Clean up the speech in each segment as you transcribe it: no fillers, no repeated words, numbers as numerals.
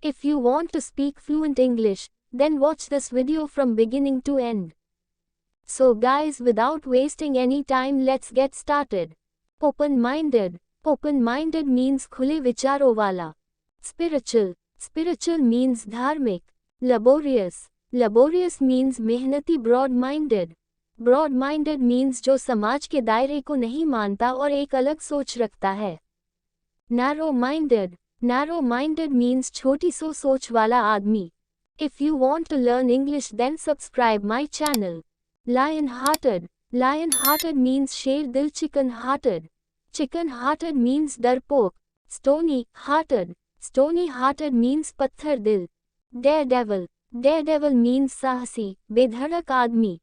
If you want to speak fluent English, then watch this video from beginning to end. So guys, without wasting any time, let's get started. Open-minded. Open-minded means khule vicharo wala. Spiritual. Spiritual means dharmik. Laborious. Laborious means mehnati. Broad-minded. Broad-minded means जो समाज के दायरे को नहीं मानता और एक अलग सोच रखता है. Narrow-minded. Narrow-minded means छोटी सोच वाला आदमी. If you want to learn English, then subscribe my channel. Lion-hearted. Lion-hearted means शेर दिल. Chicken-hearted. Chicken-hearted means डरपोक. Stony-hearted. Stony-hearted means पत्थर दिल. Daredevil. Daredevil means साहसी, बेधड़क आदमी.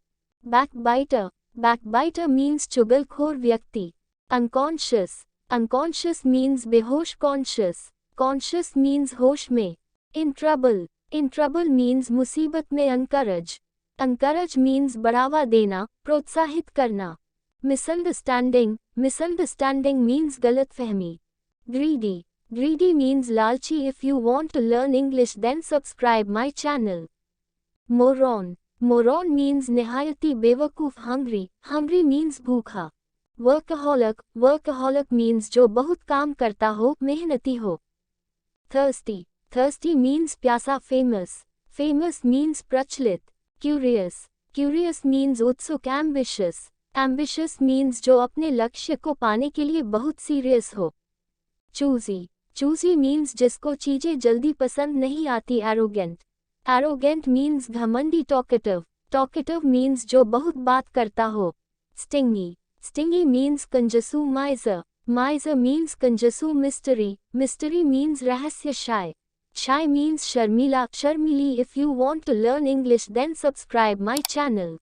Backbiter. Backbiter means चुगलखोर व्यक्ति. Unconscious. Unconscious means बेहोश. Conscious. Conscious means होश में. In trouble. In trouble means मुसीबत में. Encourage. Encourage means बढ़ावा देना, प्रोत्साहित करना. Misunderstanding. Misunderstanding means गलतफहमी. Greedy. Greedy means लालची. If you want to learn English, then subscribe my channel. Moron. Moron means निहायती बेवकूफ. Hungry. Hungry means भूखा. Workaholic. Workaholic means जो बहुत काम करता हो, मेहनती हो. Thirsty. Thirsty means प्यासा. Famous. Famous means प्रचलित. Curious. Curious means उत्सुक. Ambitious. Ambitious means जो अपने लक्ष्य को पाने के लिए बहुत सीरियस हो. Choosy. Choosy means जिसको चीजें जल्दी पसंद नहीं आती. Arrogant. Arrogant means घमंडी. Talkative. Talkative means जो बहुत बात करता हो. Stingy. Stingy means कंजूसू. Miser. Miser means कंजूसू. Mystery. Mystery means रहस्य. Shy. Shy means Sharmila, शर्मीली. If you want to learn English, then subscribe my channel.